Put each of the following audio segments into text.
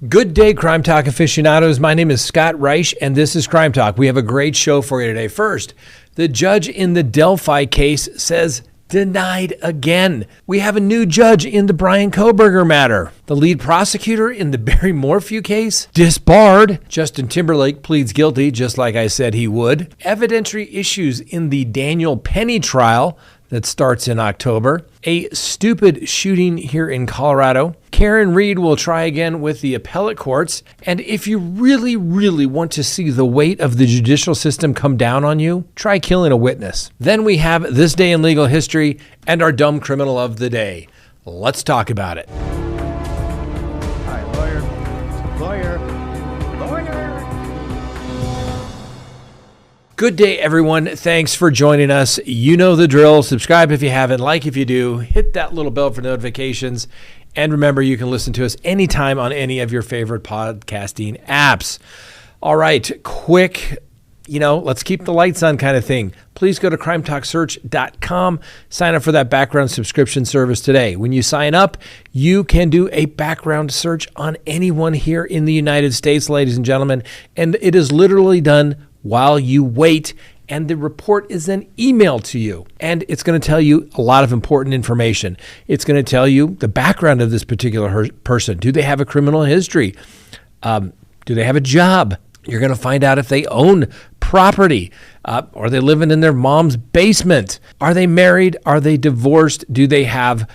Good day, Crime Talk aficionados. My name is Scott Reich, and this is Crime Talk. We have a great show for you today. First, the judge in the Delphi case says denied again. We have a new judge in the Bryan Kohberger matter. The lead prosecutor in the Barry Morphew case disbarred. Justin Timberlake pleads guilty, just like I said he would. Evidentiary issues in the Daniel Penny trial that starts in October. A stupid shooting here in Colorado. Karen Reed will try again with the appellate courts. And if you really, really want to see the weight of the judicial system come down on you, try killing a witness. Then we have This Day in Legal History and our dumb criminal of the day. Let's talk about it. Hi, lawyer. Good day, everyone. Thanks for joining us. You know the drill. Subscribe if you haven't, like if you do, hit that little bell for notifications. And remember, you can listen to us anytime on any of your favorite podcasting apps. All right, quick, let's keep the lights on kind of thing. Please go to crimetalksearch.com. Sign up for that background subscription service today. When you sign up, you can do a background search on anyone here in the United States, ladies and gentlemen. And it is literally done while you wait, and the report is then emailed to you. And it's going to tell you a lot of important information. It's going to tell you the background of this particular person. Do they have a criminal history? Do they have a job? You're going to find out if they own property. Are they living in their mom's basement? Are they married? Are they divorced? Do they have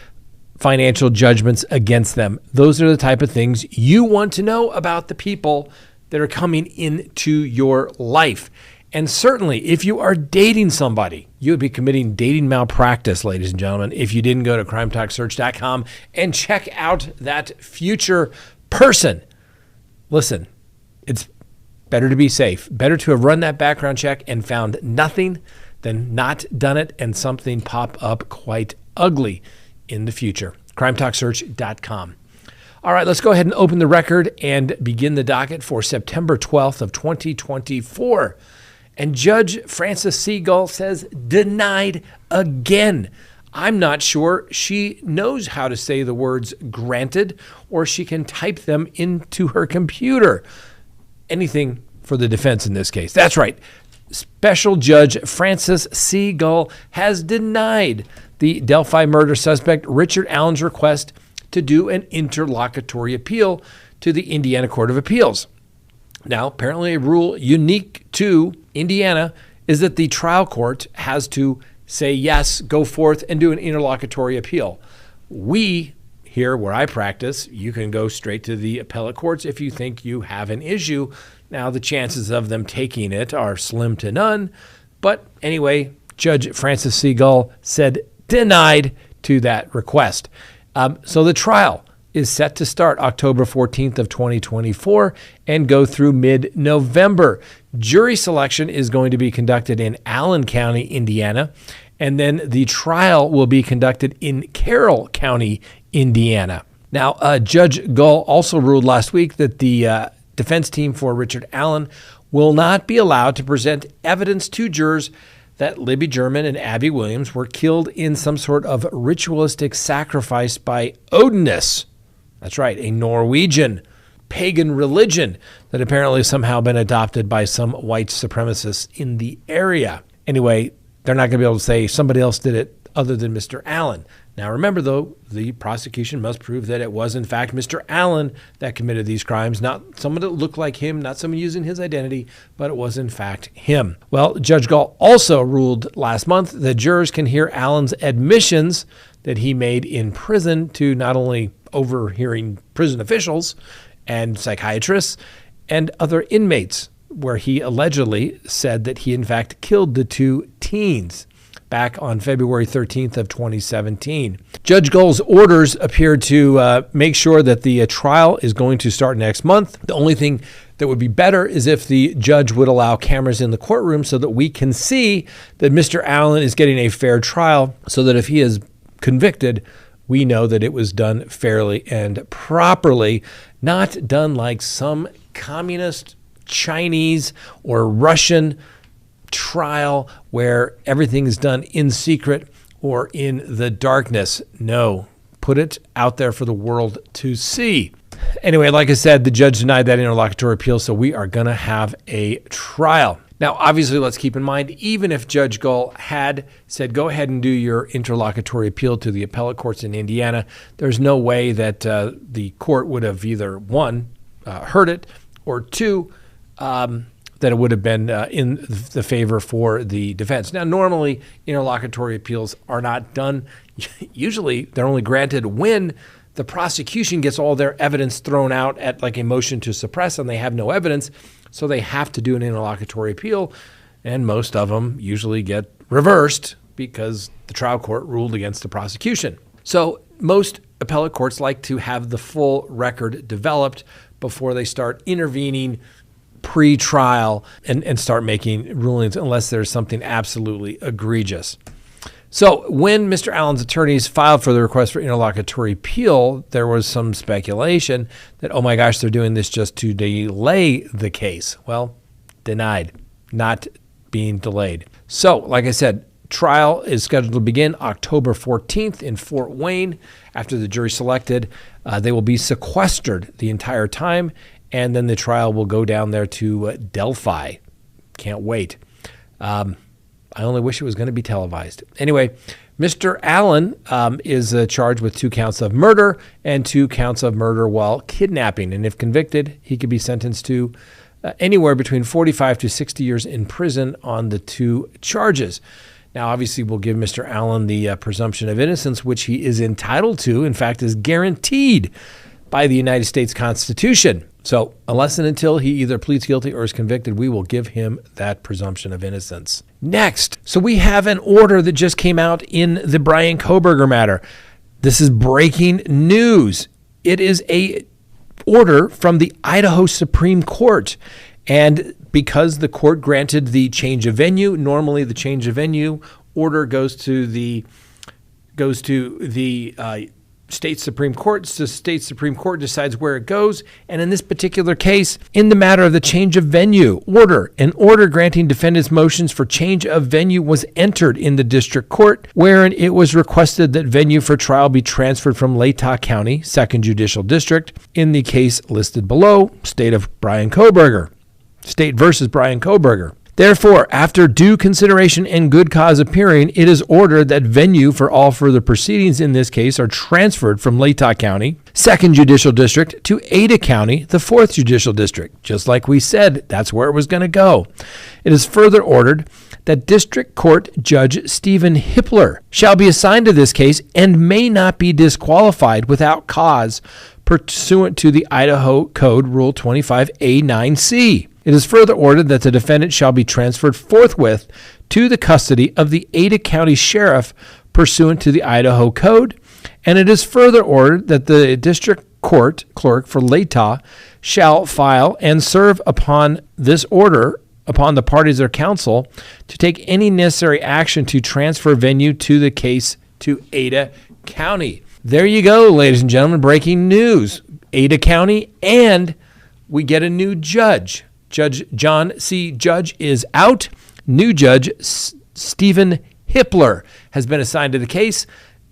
financial judgments against them? Those are the type of things you want to know about the people that are coming into your life. And certainly, if you are dating somebody, you would be committing dating malpractice, ladies and gentlemen, if you didn't go to crimetalksearch.com and check out that future person. Listen, it's better to be safe. Better to have run that background check and found nothing than not done it and something pop up quite ugly in the future. crimetalksearch.com. All right, let's go ahead and open the record and begin the docket for September 12th of 2024. And Judge Frances Segal says denied again. I'm not sure she knows how to say the words granted, or she can type them into her computer. Anything for the defense in this case. That's right. Special Judge Frances Segal has denied the Delphi murder suspect Richard Allen's request to do an interlocutory appeal to the Indiana Court of Appeals. Now, apparently a rule unique to Indiana is that the trial court has to say yes, go forth, and do an interlocutory appeal. We, here where I practice, you can go straight to the appellate courts if you think you have an issue. Now, the chances of them taking it are slim to none. But anyway, Judge Frances Segal said denied to that request. So the trial is set to start October 14th of 2024 and go through mid-November. Jury selection is going to be conducted in Allen County, Indiana, and then the trial will be conducted in Carroll County, Indiana. Now, Judge Gull also ruled last week that the defense team for Richard Allen will not be allowed to present evidence to jurors that Libby German and Abby Williams were killed in some sort of ritualistic sacrifice by Odinus. That's right, a Norwegian pagan religion that apparently somehow been adopted by some white supremacists in the area. Anyway, they're not going to be able to say somebody else did it other than Mr. Allen. Now remember, though, the prosecution must prove that it was, in fact, Mr. Allen that committed these crimes, not someone that looked like him, not someone using his identity, but it was, in fact, him. Well, Judge Gall also ruled last month that jurors can hear Allen's admissions that he made in prison to not only overhearing prison officials and psychiatrists and inmates inmates, where he allegedly said that he, in fact, killed the two teens back on February 13th of 2017. Judge Gull's orders appear to make sure that the trial is going to start next month. The only thing that would be better is if the judge would allow cameras in the courtroom so that we can see that Mr. Allen is getting a fair trial, so that if he is convicted, we know that it was done fairly and properly, not done like some communist, Chinese, or Russian trial where everything is done in secret or in the darkness. No, put it out there for the world to see. Anyway, like I said, the judge denied that interlocutory appeal, so we are going to have a trial. Now, obviously, let's keep in mind, even if Judge Gull had said, go ahead and do your interlocutory appeal to the appellate courts in Indiana, there's no way that the court would have either, one, heard it, or two, that it would have been in the favor for the defense. Now, normally, interlocutory appeals are not done. Usually, they're only granted when the prosecution gets all their evidence thrown out at like a motion to suppress and they have no evidence, so they have to do an interlocutory appeal, and most of them usually get reversed because the trial court ruled against the prosecution. So most appellate courts like to have the full record developed before they start intervening pre-trial and start making rulings unless there's something absolutely egregious. So when Mr. Allen's attorneys filed for the request for interlocutory appeal, there was some speculation that, oh my gosh, they're doing this just to delay the case. Well, denied, not being delayed. So, like I said, trial is scheduled to begin October 14th in Fort Wayne. After the jury selected, they will be sequestered the entire time, and then the trial will go down there to Delphi. Can't wait. I only wish it was going to be televised. Anyway, Mr. Allen is charged with 2 counts of murder and 2 counts of murder while kidnapping. And if convicted, he could be sentenced to anywhere between 45 to 60 years in prison on the 2 charges. Now, obviously, we'll give Mr. Allen the presumption of innocence, which he is entitled to, in fact, is guaranteed by the United States Constitution. So unless and until he either pleads guilty or is convicted, we will give him that presumption of innocence. Next, so we have an order that just came out in the Bryan Kohberger matter. This is breaking news. It is a order from the Idaho Supreme Court. And because the court granted the change of venue, normally the change of venue order goes to the state Supreme Court. The state Supreme Court decides where it goes. And in this particular case, in the matter of the change of venue order, an order granting defendants' motions for change of venue was entered in the district court, wherein it was requested that venue for trial be transferred from Latah County, 2nd Judicial District, in the case listed below, State versus Bryan Kohberger. Therefore, after due consideration and good cause appearing, it is ordered that venue for all further proceedings in this case are transferred from Latah County, 2nd Judicial District, to Ada County, the 4th Judicial District. Just like we said, that's where it was going to go. It is further ordered that District Court Judge Stephen Hippler shall be assigned to this case and may not be disqualified without cause pursuant to the Idaho Code Rule 25A9C. It is further ordered that the defendant shall be transferred forthwith to the custody of the Ada County Sheriff pursuant to the Idaho Code, and it is further ordered that the District Court Clerk for Latah shall file and serve upon this order upon the parties or counsel to take any necessary action to transfer venue to the case to Ada County. There you go, ladies and gentlemen, breaking news. Ada County, and we get a new judge. Judge John C. Judge is out. New Judge Stephen Hippler has been assigned to the case,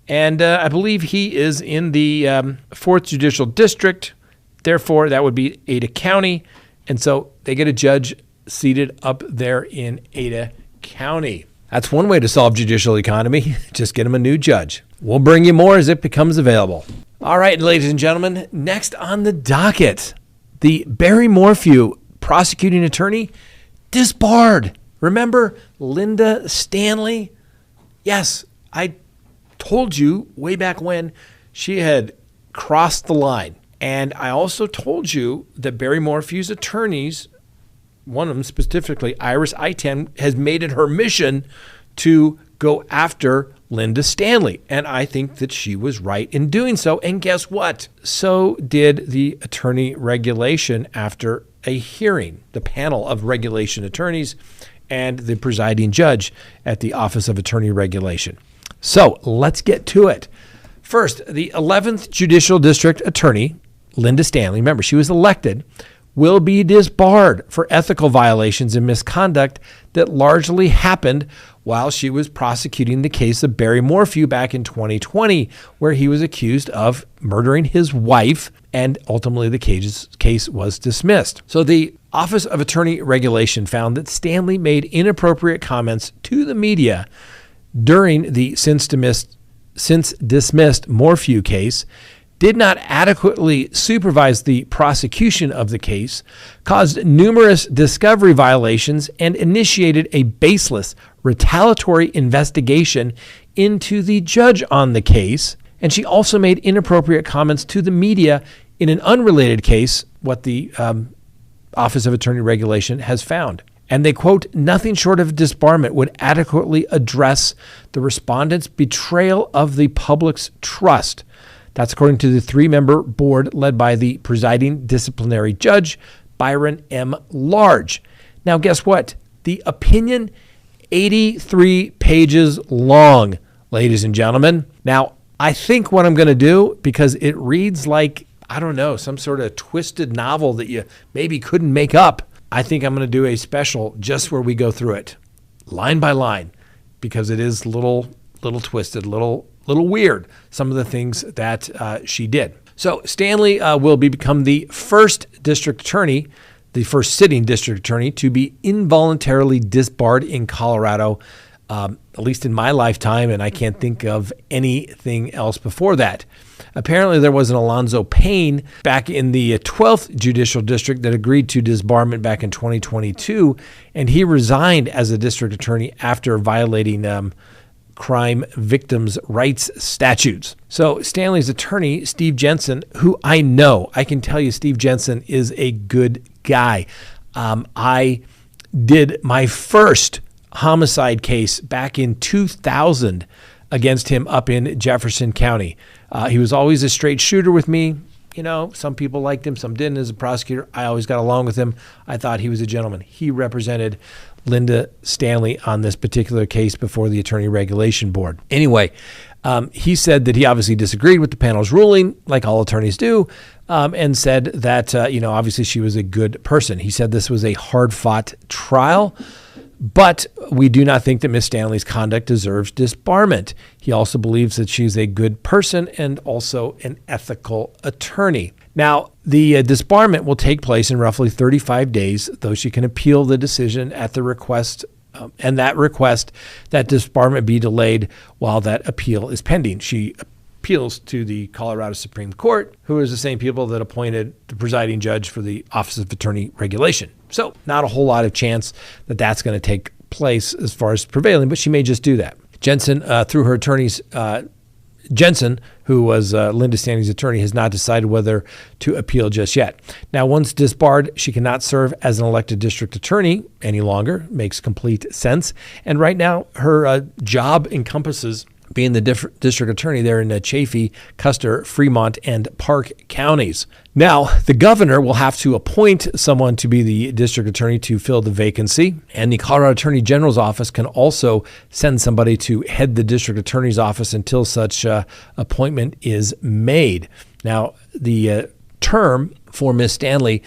and I believe he is in the 4th Judicial District. Therefore, that would be Ada County, and so they get a judge seated up there in Ada County. That's one way to solve judicial economy. Just get him a new judge. We'll bring you more as it becomes available. All right, ladies and gentlemen, next on the docket, the Barry Morphew prosecuting attorney, disbarred. Remember Linda Stanley? Yes, I told you way back when she had crossed the line. And I also told you that Barry Morphew's attorneys, one of them specifically, Iris Item, has made it her mission to go after Linda Stanley. And I think that she was right in doing so. And guess what? So did the attorney regulation after a hearing, the panel of regulation attorneys and the presiding judge at the Office of Attorney Regulation. So let's get to it. First, the 11th Judicial District Attorney, Linda Stanley, remember, she was elected, will be disbarred for ethical violations and misconduct that largely happened while she was prosecuting the case of Barry Morphew back in 2020, where he was accused of murdering his wife, and ultimately the case was dismissed. So the Office of Attorney Regulation found that Stanley made inappropriate comments to the media during the since dismissed Morphew case, did not adequately supervise the prosecution of the case, caused numerous discovery violations, and initiated a baseless retaliatory investigation into the judge on the case. And she also made inappropriate comments to the media in an unrelated case, what the Office of Attorney Regulation has found. And they quote, "Nothing short of disbarment would adequately address the respondent's betrayal of the public's trust." That's according to the 3-member board led by the presiding disciplinary judge, Byron M. Large. Now, guess what? The opinion, 83 pages long, ladies and gentlemen. Now, I think what I'm going to do, because it reads like, I don't know, some sort of twisted novel that you maybe couldn't make up, I think I'm going to do a special just where we go through it, line by line, because it is little twisted, little weird, some of the things that she did. So Stanley will become the first district attorney, the first sitting district attorney to be involuntarily disbarred in Colorado, at least in my lifetime, and I can't think of anything else before that. Apparently, there was an Alonzo Payne back in the 12th Judicial District that agreed to disbarment back in 2022, and he resigned as a district attorney after violating crime victims' rights statutes. So Stanley's attorney, Steve Jensen, who I can tell you Steve Jensen is a good guy. I did my first homicide case back in 2000 against him up in Jefferson County. He was always a straight shooter with me. You know, some people liked him, some didn't as a prosecutor. I always got along with him. I thought he was a gentleman. He represented Linda Stanley on this particular case before the Attorney Regulation Board. Anyway, he said that he obviously disagreed with the panel's ruling, like all attorneys do, and said that, obviously she was a good person. He said this was a hard-fought trial, but we do not think that Ms. Stanley's conduct deserves disbarment. He also believes that she's a good person and also an ethical attorney. Now, the disbarment will take place in roughly 35 days, though she can appeal the decision at the request, and that request that disbarment be delayed while that appeal is pending. She appeals to the Colorado Supreme Court, who is the same people that appointed the presiding judge for the Office of Attorney Regulation. So not a whole lot of chance that that's going to take place as far as prevailing, but she may just do that. Jensen, through her attorneys, Jensen, who was Linda Stanley's attorney, has not decided whether to appeal just yet. Now, once disbarred, she cannot serve as an elected district attorney any longer. Makes complete sense. And right now, her job encompasses being the district attorney there in Chaffee, Custer, Fremont, and Park counties. Now, the governor will have to appoint someone to be the district attorney to fill the vacancy, and the Colorado Attorney General's office can also send somebody to head the district attorney's office until such appointment is made. Now, the term for Ms. Stanley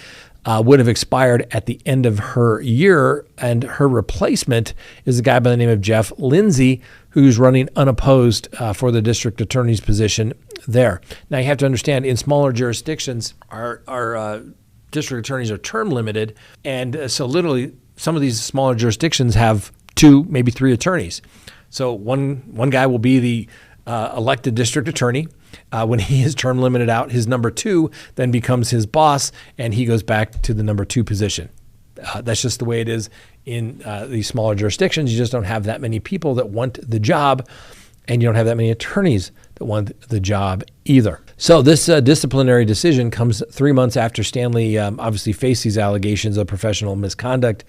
would have expired at the end of her year, and her replacement is a guy by the name of Jeff Lindsay, who's running unopposed for the district attorney's position there. Now, you have to understand, in smaller jurisdictions, our district attorneys are term limited, and so literally some of these smaller jurisdictions have 2, maybe 3 attorneys. So one guy will be the elected district attorney. When he is term limited out, his number 2 then becomes his boss, and he goes back to the number 2 position. That's just the way it is in these smaller jurisdictions. You just don't have that many people that want the job, and you don't have that many attorneys that want the job either. So this disciplinary decision comes 3 months after Stanley obviously faced these allegations of professional misconduct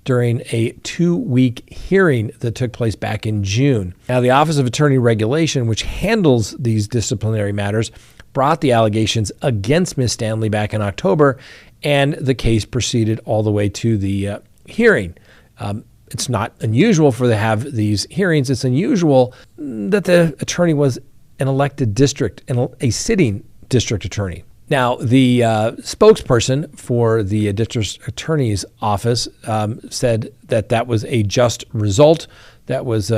during a 2-week hearing that took place back in June. Now, the Office of Attorney Regulation, which handles these disciplinary matters, brought the allegations against Ms. Stanley back in October, and the case proceeded all the way to the hearing. It's not unusual for them to have these hearings. It's unusual that the attorney was an elected district and a sitting district attorney. Now, the spokesperson for the district attorney's office said that that was a just result that was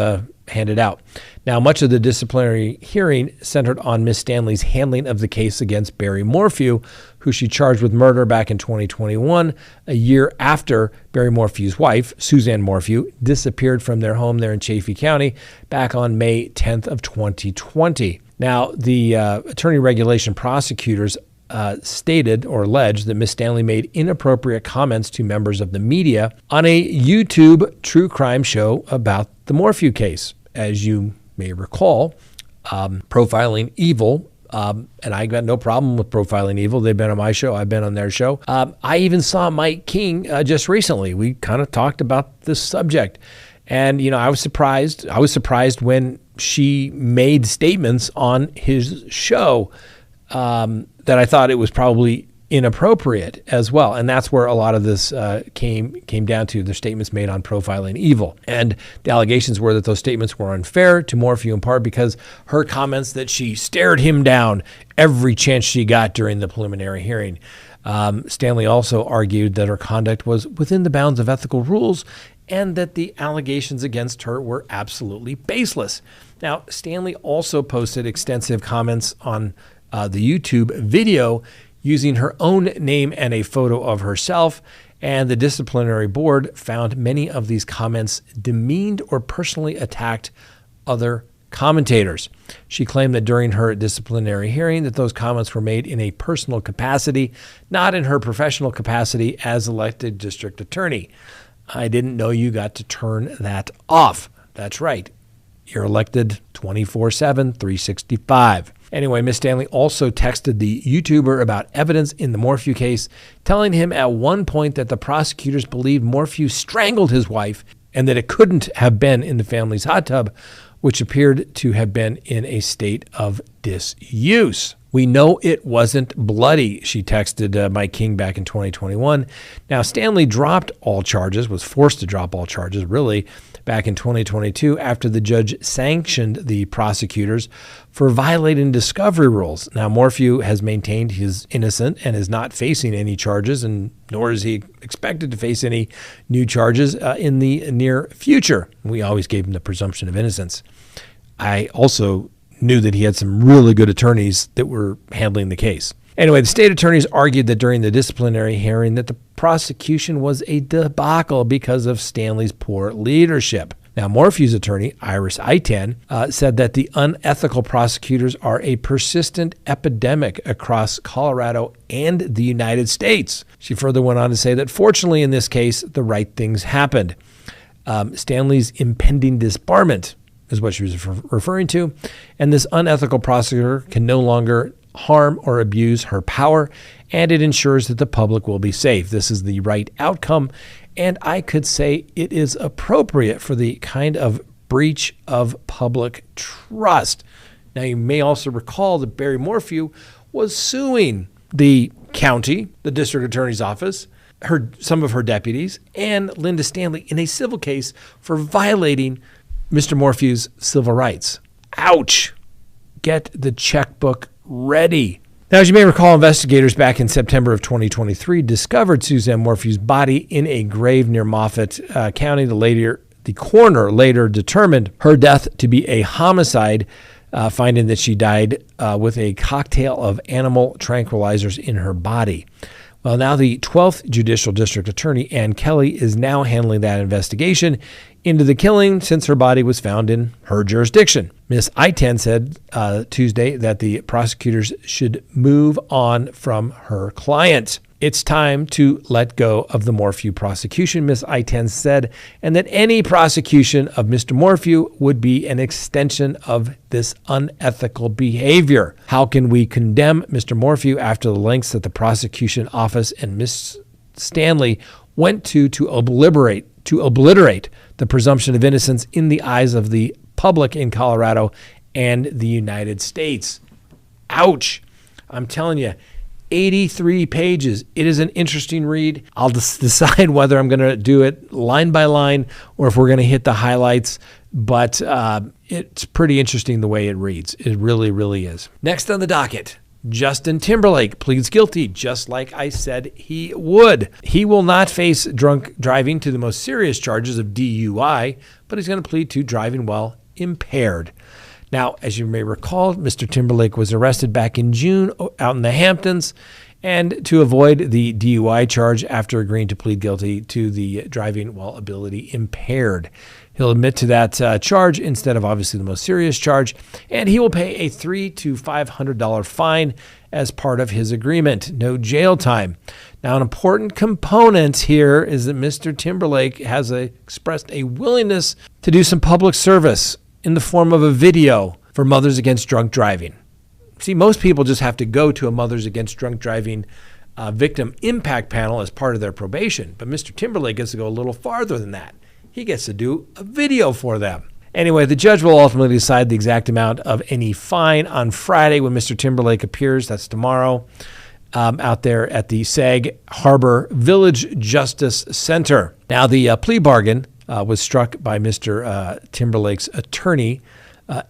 handed out. Now, much of the disciplinary hearing centered on Ms. Stanley's handling of the case against Barry Morphew, who she charged with murder back in 2021, a year after Barry Morphew's wife, Suzanne Morphew, disappeared from their home there in Chaffee County back on May 10th of 2020. Now, the attorney regulation prosecutors stated or alleged that Ms. Stanley made inappropriate comments to members of the media on a YouTube true crime show about the Morphew case. As you may recall, Profiling Evil, and I got no problem with Profiling Evil. They've been on my show. I've been on their show. I even saw Mike King just recently. We kind of talked about this subject. And, I was surprised. I was surprised when she made statements on his show that I thought it was probably inappropriate as well. And that's where a lot of this came down to, the statements made on Profiling Evil. And the allegations were that those statements were unfair to Morphew in part because her comments that she stared him down every chance she got during the preliminary hearing. Stanley also argued that her conduct was within the bounds of ethical rules and that the allegations against her were absolutely baseless. Now, Stanley also posted extensive comments on the YouTube video using her own name and a photo of herself, and the disciplinary board found many of these comments demeaned or personally attacked other commentators. She claimed that during her disciplinary hearing that those comments were made in a personal capacity, not in her professional capacity as elected district attorney. I didn't know you got to turn that off. That's right. You're elected 24/7, 365. Anyway, Ms. Stanley also texted the YouTuber about evidence in the Morphew case, telling him at one point that the prosecutors believed Morphew strangled his wife and that it couldn't have been in the family's hot tub, which appeared to have been in a state of disuse. We know it wasn't bloody, she texted Mike King back in 2021. Now, Stanley dropped all charges, was forced to drop all charges, really, back in 2022 after the judge sanctioned the prosecutors for violating discovery rules. Now, Morphew has maintained he's innocent and is not facing any charges, and nor is he expected to face any new charges in the near future. We always gave him the presumption of innocence. I also knew that he had some really good attorneys that were handling the case. Anyway, the state attorneys argued that during the disciplinary hearing that the prosecution was a debacle because of Stanley's poor leadership. Now, Morphew's attorney, Iris Iten, said that the unethical prosecutors are a persistent epidemic across Colorado and the United States. She further went on to say that fortunately in this case, the right things happened. Stanley's impending disbarment is what she was referring to, and this unethical prosecutor can no longer harm or abuse her power, and it ensures that the public will be safe. This is the right outcome, and I could say it is appropriate for the kind of breach of public trust. Now, you may also recall that Barry Morphew was suing the county, the district attorney's office, some of her deputies, and Linda Stanley in a civil case for violating Mr. Morphew's civil rights. Ouch. Get the checkbook ready. Now, as you may recall, investigators back in September of 2023 discovered Suzanne Morphew's body in a grave near Moffat County. The coroner later determined her death to be a homicide, finding that she died with a cocktail of animal tranquilizers in her body. Well, now the 12th Judicial District Attorney, Ann Kelly, is now handling that investigation into the killing since her body was found in her jurisdiction. Ms. Iten said Tuesday that the prosecutors should move on from her client. It's time to let go of the Morphew prosecution, Ms. Iten said, and that any prosecution of Mr. Morphew would be an extension of this unethical behavior. How can we condemn Mr. Morphew after the lengths that the prosecution office and Ms. Stanley went to obliterate the presumption of innocence in the eyes of the public in Colorado and the United States? Ouch. I'm telling you, 83 pages. It is an interesting read. I'll just decide whether I'm going to do it line by line or if we're going to hit the highlights, but it's pretty interesting the way it reads. It really, really is. Next on the docket, Justin Timberlake pleads guilty, just like I said he would. He will not face drunk driving to the most serious charges of DUI, but he's going to plead to driving while impaired. Now, as you may recall, Mr. Timberlake was arrested back in June out in the Hamptons, and to avoid the DUI charge after agreeing to plead guilty to the driving while ability impaired. He'll admit to that charge instead of obviously the most serious charge, and he will pay a $300 to $500 fine as part of his agreement. No jail time. Now, an important component here is that Mr. Timberlake has expressed a willingness to do some public service in the form of a video for Mothers Against Drunk Driving. See, most people just have to go to a Mothers Against Drunk Driving victim impact panel as part of their probation, but Mr. Timberlake gets to go a little farther than that. He gets to do a video for them. Anyway, the judge will ultimately decide the exact amount of any fine on Friday when Mr. Timberlake appears. That's tomorrow, out there at the Sag Harbor Village Justice Center. Now, the plea bargain was struck by Mr. Timberlake's attorney,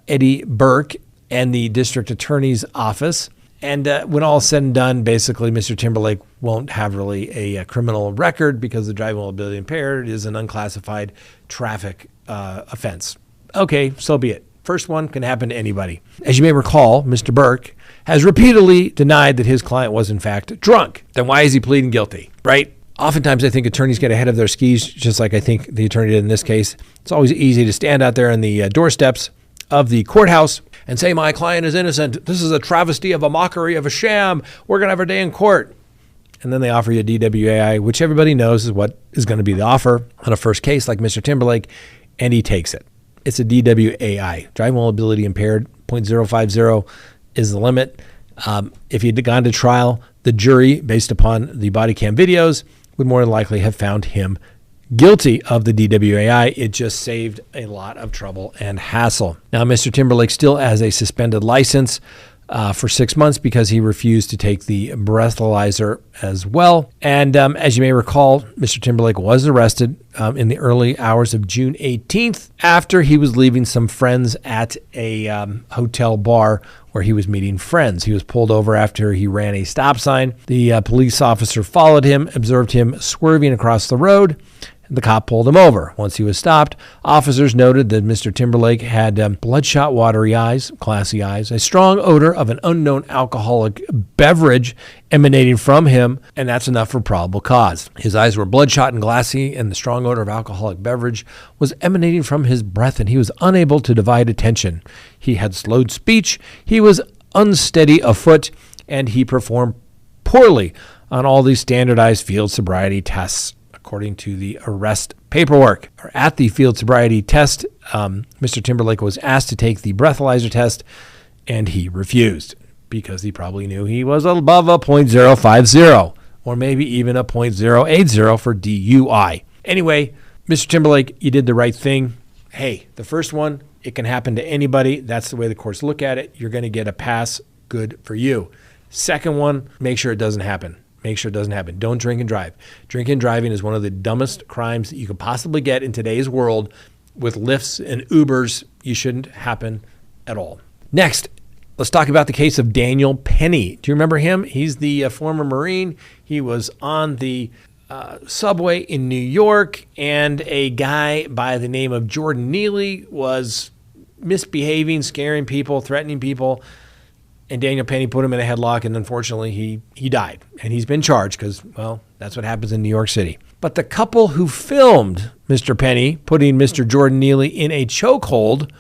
Eddie Burke, and the district attorney's office. And when all is said and done, basically, Mr. Timberlake won't have really a criminal record because the driving while ability impaired is an unclassified traffic offense. Okay, so be it. First one can happen to anybody. As you may recall, Mr. Burke has repeatedly denied that his client was in fact drunk. Then why is he pleading guilty, right? Oftentimes, I think attorneys get ahead of their skis, just like I think the attorney did in this case. It's always easy to stand out there on the doorsteps of the courthouse and say, my client is innocent. This is a travesty of a mockery of a sham. We're going to have our day in court. And then they offer you a DWAI, which everybody knows is what is going to be the offer on a first case like Mr. Timberlake, and he takes it. It's a DWAI. Driving while ability impaired, 0.050 is the limit. If he'd gone to trial, the jury, based upon the body cam videos, would more than likely have found him guilty of the DWAI. It just saved a lot of trouble and hassle. Now, Mr. Timberlake still has a suspended license for 6 months because he refused to take the breathalyzer as well. And as you may recall, Mr. Timberlake was arrested in the early hours of June 18th after he was leaving some friends at a hotel bar where he was meeting friends. He was pulled over after he ran a stop sign. The police officer followed him, observed him swerving across the road. The cop pulled him over. Once he was stopped, officers noted that Mr. Timberlake had bloodshot, watery eyes, classy eyes, a strong odor of an unknown alcoholic beverage emanating from him, and that's enough for probable cause. His eyes were bloodshot and glassy, and the strong odor of alcoholic beverage was emanating from his breath, and he was unable to divide attention. He had slowed speech, he was unsteady afoot, and he performed poorly on all these standardized field sobriety tests. According to the arrest paperwork. At the field sobriety test, Mr. Timberlake was asked to take the breathalyzer test, and he refused because he probably knew he was above a 0.050 or maybe even a 0.080 for DUI. Anyway, Mr. Timberlake, you did the right thing. Hey, the first one, it can happen to anybody. That's the way the courts look at it. You're going to get a pass. Good for you. Second one, make sure it doesn't happen. Make sure it doesn't happen. Don't drink and drive. Drinking and driving is one of the dumbest crimes that you could possibly get in today's world. With Lyfts and Ubers, you shouldn't happen at all. Next, let's talk about the case of Daniel Penny. Do you remember him? He's the former Marine. He was on the subway in New York, and a guy by the name of Jordan Neely was misbehaving, scaring people, threatening people. And Daniel Penny put him in a headlock, and unfortunately, he died. And he's been charged because, well, that's what happens in New York City. But the couple who filmed Mr. Penny putting Mr. Jordan Neely in a chokehold,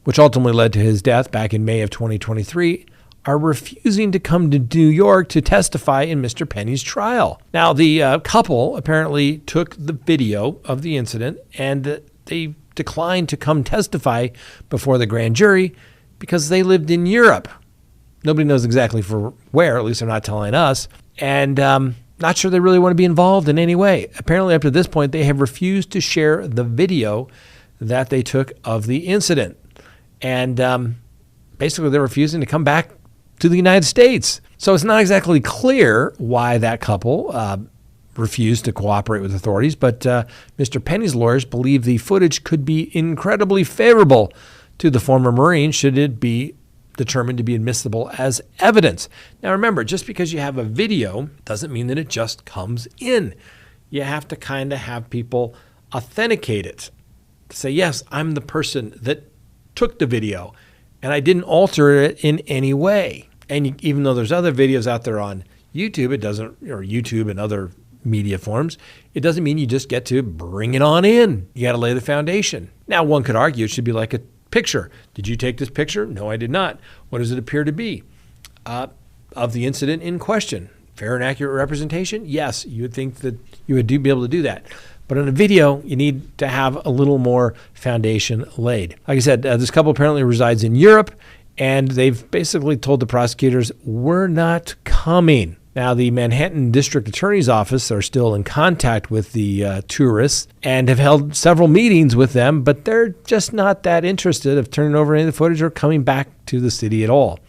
which ultimately led to his death back in May of 2023, are refusing to come to New York to testify in Mr. Penny's trial. Now, the couple apparently took the video of the incident, and they declined to come testify before the grand jury because they lived in Europe. Nobody knows exactly for where, at least they're not telling us, and not sure they really want to be involved in any way. Apparently, up to this point, they have refused to share the video that they took of the incident. And basically, they're refusing to come back to the United States. So it's not exactly clear why that couple refused to cooperate with authorities, but Mr. Penny's lawyers believe the footage could be incredibly favorable to the former Marine should it be determined to be admissible as evidence. Now remember, just because you have a video doesn't mean that it just comes in. You have to kind of have people authenticate it. Say, yes, I'm the person that took the video and I didn't alter it in any way. And even though there's other videos out there on YouTube, it doesn't, or YouTube and other media forms, it doesn't mean you just get to bring it on in. You got to lay the foundation. Now, one could argue it should be like a picture. Did you take this picture? No, I did not. What does it appear to be? Of the incident in question. Fair and accurate representation? Yes, you would think that you would be able to do that. But on a video, you need to have a little more foundation laid. Like I said, this couple apparently resides in Europe, and they've basically told the prosecutors, we're not coming. Now, the Manhattan District Attorney's Office are still in contact with the tourists and have held several meetings with them, but they're just not that interested of turning over any of the footage or coming back to the city at all.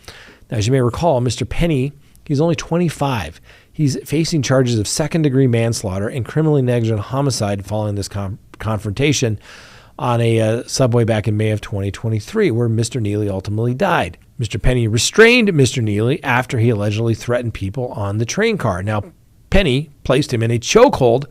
Now, as you may recall, Mr. Penny, he's only 25. He's facing charges of second-degree manslaughter and criminally negligent homicide following this confrontation on a subway back in May of 2023, where Mr. Neely ultimately died. Mr. Penny restrained Mr. Neely after he allegedly threatened people on the train car. Now, Penny placed him in a chokehold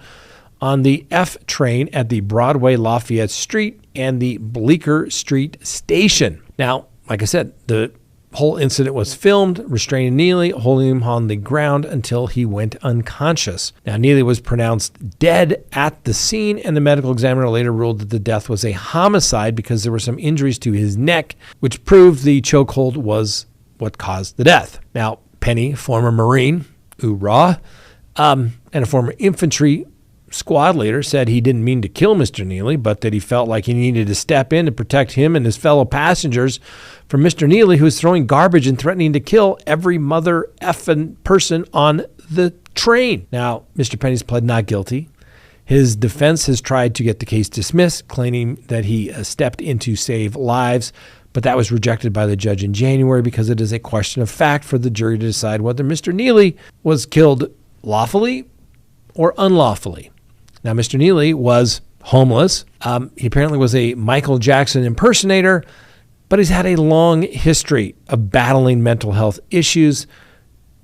on the F train at the Broadway Lafayette Street and the Bleecker Street station. Now, like I said, the whole incident was filmed, restraining Neely, holding him on the ground until he went unconscious. Now, Neely was pronounced dead at the scene, and the medical examiner later ruled that the death was a homicide because there were some injuries to his neck, which proved the chokehold was what caused the death. Now, Penny, former Marine, hoorah, and a former infantry squad leader, said he didn't mean to kill Mr. Neely, but that he felt like he needed to step in to protect him and his fellow passengers from Mr. Neely, who was throwing garbage and threatening to kill every mother effing person on the train. Now, Mr. Penny's pled not guilty. His defense has tried to get the case dismissed, claiming that he stepped in to save lives, but that was rejected by the judge in January because it is a question of fact for the jury to decide whether Mr. Neely was killed lawfully or unlawfully. Now, Mr. Neely was homeless. He apparently was a Michael Jackson impersonator, but he's had a long history of battling mental health issues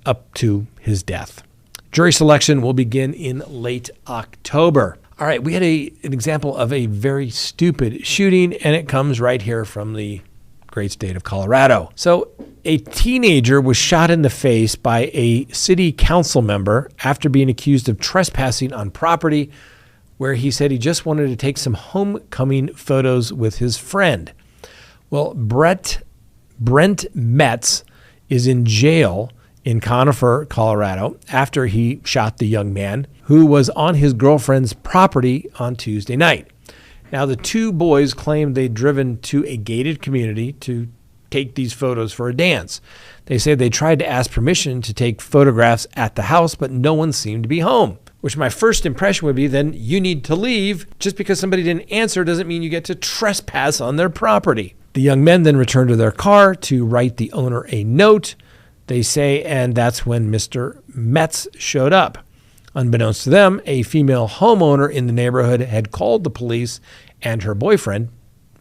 up to his death. Jury selection will begin in late October. All right, we had an example of a very stupid shooting, and it comes right here from the great state of Colorado. So a teenager was shot in the face by a city council member after being accused of trespassing on property, where he said he just wanted to take some homecoming photos with his friend. Well, Brent Metz is in jail in Conifer, Colorado, after he shot the young man who was on his girlfriend's property on Tuesday night. Now, the two boys claimed they'd driven to a gated community to take these photos for a dance. They say they tried to ask permission to take photographs at the house, but no one seemed to be home. Which my first impression would be, then you need to leave. Just because somebody didn't answer doesn't mean you get to trespass on their property. The young men then returned to their car to write the owner a note, they say, and that's when Mr. Metz showed up. Unbeknownst to them, a female homeowner in the neighborhood had called the police and her boyfriend,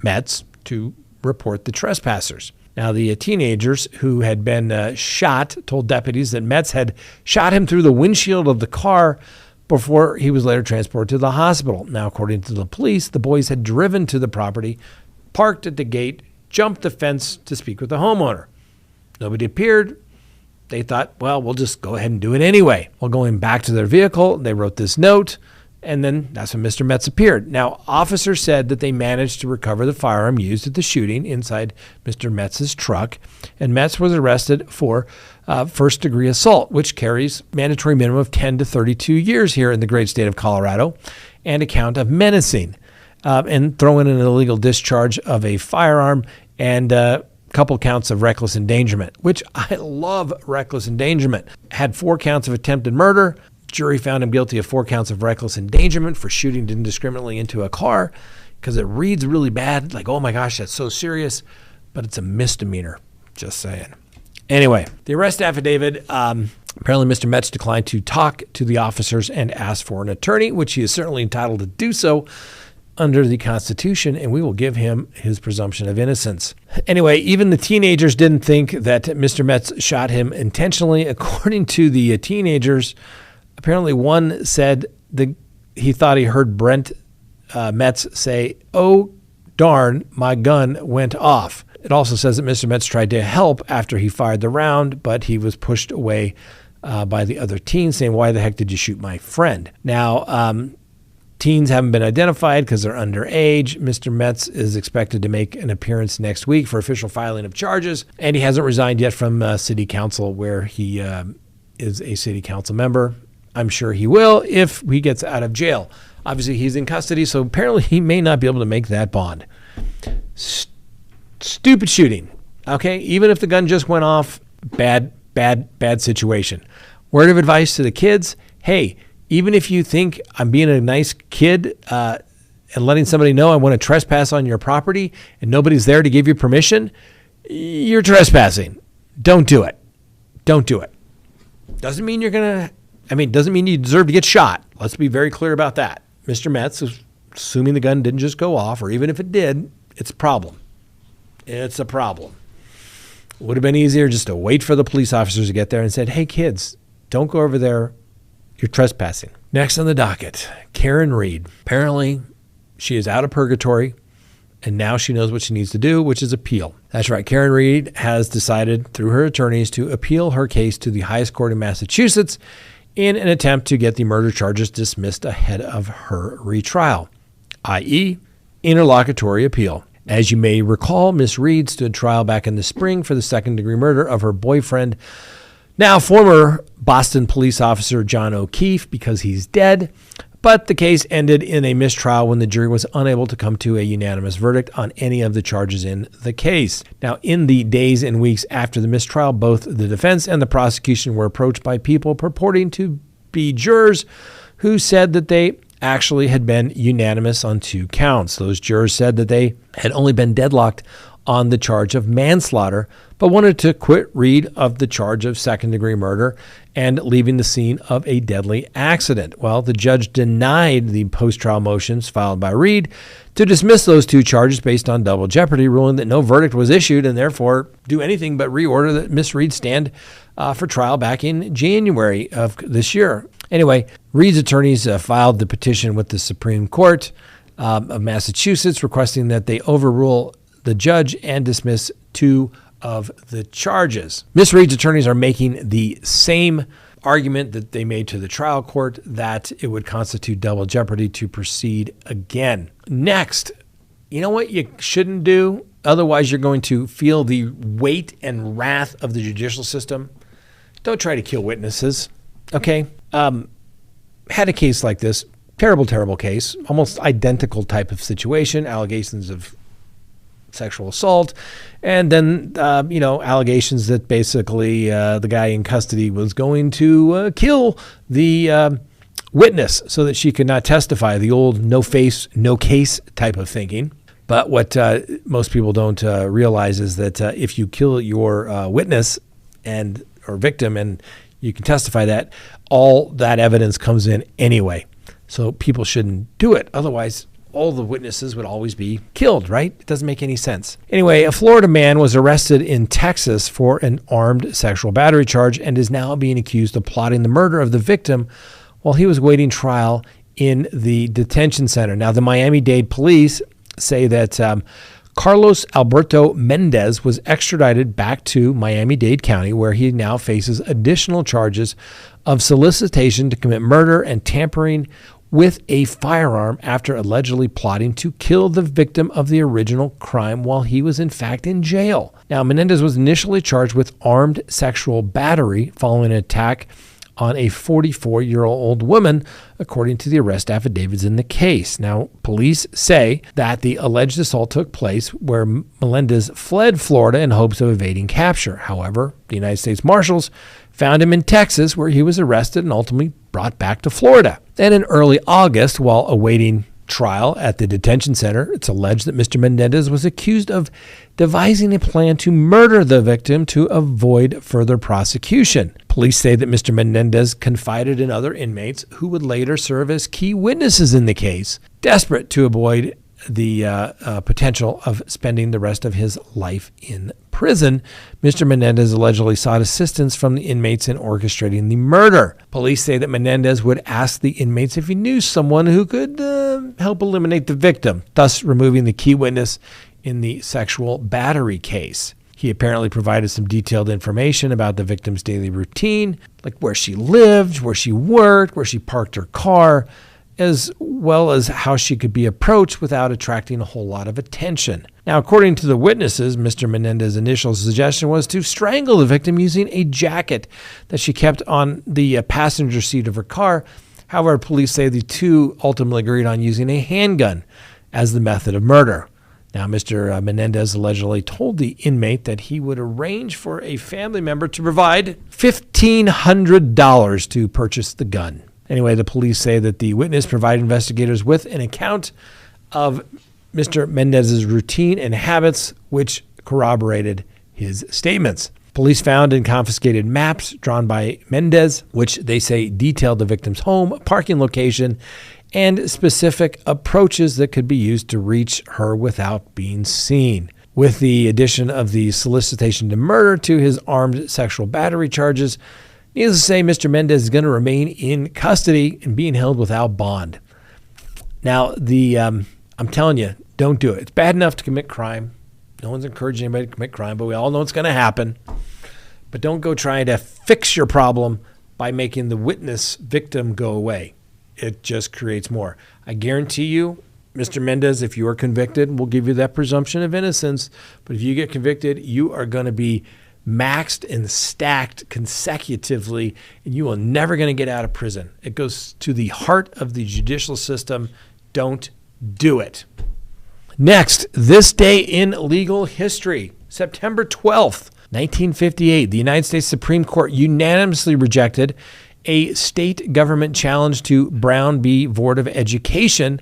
Metz, to report the trespassers. Now, the teenagers who had been shot told deputies that Metz had shot him through the windshield of the car before he was later transported to the hospital. Now, according to the police, the boys had driven to the property, parked at the gate, jumped the fence to speak with the homeowner. Nobody appeared. They thought, well, we'll just go ahead and do it anyway. Well, going back to their vehicle, they wrote this note, and then that's when Mr. Metz appeared. Now, officers said that they managed to recover the firearm used at the shooting inside Mr. Metz's truck, and Metz was arrested for first-degree assault, which carries mandatory minimum of 10 to 32 years here in the great state of Colorado, and a count of menacing, and throw in an illegal discharge of a firearm and a couple counts of reckless endangerment, which I love reckless endangerment. Had 4 counts of attempted murder. Jury found him guilty of 4 counts of reckless endangerment for shooting indiscriminately into a car because it reads really bad. Like, oh my gosh, that's so serious, but it's a misdemeanor. Just saying. Anyway, the arrest affidavit, apparently Mr. Metz declined to talk to the officers and asked for an attorney, which he is certainly entitled to do so. under the Constitution, and we will give him his presumption of innocence. Anyway, even the teenagers didn't think that Mr. Metz shot him intentionally. According to the teenagers, apparently one said he thought he heard Brent Metz say, "Oh, darn, my gun went off." It also says that Mr. Metz tried to help after he fired the round, but he was pushed away by the other teens, saying, "Why the heck did you shoot my friend?" Now, teens haven't been identified because they're underage. Mr. Metz is expected to make an appearance next week for official filing of charges, and he hasn't resigned yet from city council, where he is a city council member. I'm sure he will if he gets out of jail. Obviously, he's in custody, so apparently he may not be able to make that bond. Stupid shooting, okay? Even if the gun just went off, bad situation. Word of advice to the kids, hey, even if you think I'm being a nice kid and letting somebody know I want to trespass on your property and nobody's there to give you permission, you're trespassing. Don't do it. Don't do it. Doesn't mean doesn't mean you deserve to get shot. Let's be very clear about that. Mr. Metz is assuming the gun didn't just go off, or even if it did, it's a problem. It's a problem. Would have been easier just to wait for the police officers to get there and said, hey, kids, don't go over there. You're trespassing. Next on the docket, Karen Reed. Apparently, she is out of purgatory, and now she knows what she needs to do, which is appeal. That's right. Karen Reed has decided through her attorneys to appeal her case to the highest court in Massachusetts in an attempt to get the murder charges dismissed ahead of her retrial, i.e., interlocutory appeal. As you may recall, Miss Reed stood trial back in the spring for the second-degree murder of her boyfriend, now former Boston police officer John O'Keefe, because he's dead. But the case ended in a mistrial when the jury was unable to come to a unanimous verdict on any of the charges in the case. Now, in the days and weeks after the mistrial, both the defense and the prosecution were approached by people purporting to be jurors who said that they actually had been unanimous on 2 counts. Those jurors said that they had only been deadlocked on the charge of manslaughter, but wanted to quit Reed of the charge of second-degree murder and leaving the scene of a deadly accident. Well, the judge denied the post-trial motions filed by Reed to dismiss those 2 charges based on double jeopardy, ruling that no verdict was issued and therefore do anything but reorder that Miss Reed stand for trial back in January of this year. Anyway, Reed's attorneys filed the petition with the Supreme Court of Massachusetts requesting that they overrule the judge and dismiss 2 of the charges. Miss Reed's attorneys are making the same argument that they made to the trial court, that it would constitute double jeopardy to proceed again. Next, you know what you shouldn't do? Otherwise, you're going to feel the weight and wrath of the judicial system. Don't try to kill witnesses, okay? Had a case like this, terrible case, almost identical type of situation, allegations of sexual assault, and then, allegations that basically the guy in custody was going to kill the witness so that she could not testify, the old no face, no case type of thinking. But what most people don't realize is that if you kill your witness or victim and you can testify that, all that evidence comes in anyway. So people shouldn't do it. Otherwise, all the witnesses would always be killed, right? It doesn't make any sense. Anyway, a Florida man was arrested in Texas for an armed sexual battery charge and is now being accused of plotting the murder of the victim while he was waiting trial in the detention center. Now, the Miami-Dade police say that Carlos Alberto Mendez was extradited back to Miami-Dade County, where he now faces additional charges of solicitation to commit murder and tampering with a firearm after allegedly plotting to kill the victim of the original crime while he was in fact in jail. Now, Menendez was initially charged with armed sexual battery following an attack on a 44-year-old woman, according to the arrest affidavits in the case. Now, police say that the alleged assault took place where Melendez fled Florida in hopes of evading capture. However, the United States Marshals found him in Texas, where he was arrested and ultimately brought back to Florida. Then in early August, while awaiting trial at the detention center, it's alleged that Mr. Menendez was accused of devising a plan to murder the victim to avoid further prosecution. Police say that Mr. Menendez confided in other inmates who would later serve as key witnesses in the case, desperate to avoid the potential of spending the rest of his life in prison. Mr. Menendez allegedly sought assistance from the inmates in orchestrating the murder. Police say that Menendez would ask the inmates if he knew someone who could help eliminate the victim, thus removing the key witness in the sexual battery case. He apparently provided some detailed information about the victim's daily routine, like where she lived, where she worked, where she parked her car, as well as how she could be approached without attracting a whole lot of attention. Now, according to the witnesses, Mr. Menendez's initial suggestion was to strangle the victim using a jacket that she kept on the passenger seat of her car. However, police say the two ultimately agreed on using a handgun as the method of murder. Now, Mr. Menendez allegedly told the inmate that he would arrange for a family member to provide $1,500 to purchase the gun. Anyway, the police say that the witness provided investigators with an account of Mr. Menendez's routine and habits, which corroborated his statements. Police found and confiscated maps drawn by Mendez, which they say detailed the victim's home, parking location, and specific approaches that could be used to reach her without being seen. With the addition of the solicitation to murder to his armed sexual battery charges, needless to say, Mr. Mendez is going to remain in custody and being held without bond. Now, I'm telling you, don't do it. It's bad enough to commit crime. No one's encouraging anybody to commit crime, but we all know it's going to happen. But don't go trying to fix your problem by making the witness victim go away. It just creates more. I guarantee you, Mr. Mendez, if you are convicted, we'll give you that presumption of innocence. But if you get convicted, you are going to be maxed and stacked consecutively, and you are never going to get out of prison. It goes to the heart of the judicial system. Don't do it. Next, this day in legal history, September 12th, 1958, the United States Supreme Court unanimously rejected a state government challenge to Brown v. Board of Education,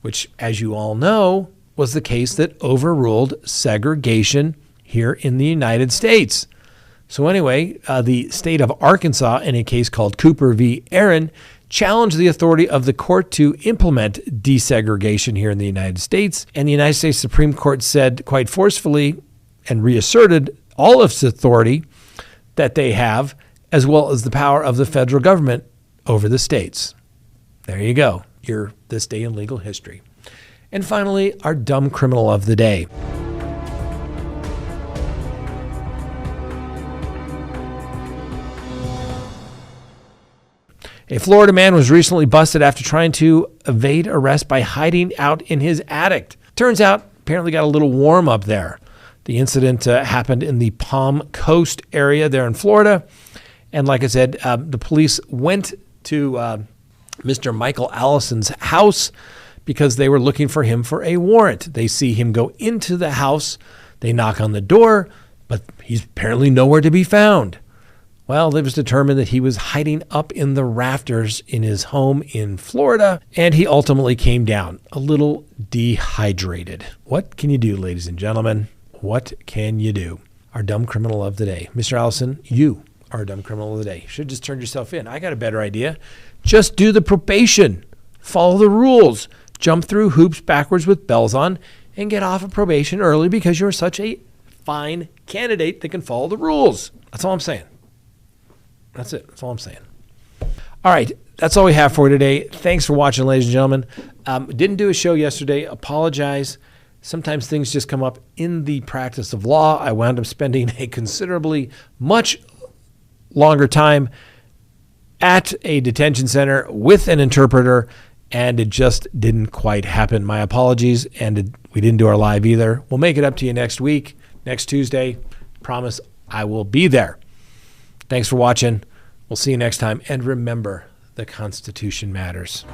which, as you all know, was the case that overruled segregation here in the United States. So anyway, the state of Arkansas, in a case called Cooper v. Aaron, challenged the authority of the court to implement desegregation here in the United States. And the United States Supreme Court said quite forcefully and reasserted all of its authority that they have, as well as the power of the federal government over the states. There you go. Your This Day in Legal History. And finally, our dumb criminal of the day. A Florida man was recently busted after trying to evade arrest by hiding out in his attic. Turns out, apparently got a little warm up there. The incident happened in the Palm Coast area there in Florida. And like I said, the police went to Mr. Michael Allison's house because they were looking for him for a warrant. They see him go into the house. They knock on the door, but he's apparently nowhere to be found. Well, it was determined that he was hiding up in the rafters in his home in Florida, and he ultimately came down a little dehydrated. What can you do, ladies and gentlemen? What can you do? Our dumb criminal of the day. Mr. Allison, you are a dumb criminal of the day. You should have just turned yourself in. I got a better idea. Just do the probation. Follow the rules. Jump through hoops backwards with bells on and get off of probation early because you're such a fine candidate that can follow the rules. That's all I'm saying. That's it. That's all I'm saying. All right. That's all we have for today. Thanks for watching, ladies and gentlemen. Didn't do a show yesterday. Apologize. Sometimes things just come up in the practice of law. I wound up spending a considerably much longer time at a detention center with an interpreter, and it just didn't quite happen. My apologies, and we didn't do our live either. We'll make it up to you next week, next Tuesday. Promise I will be there. Thanks for watching. We'll see you next time. And remember, the Constitution matters.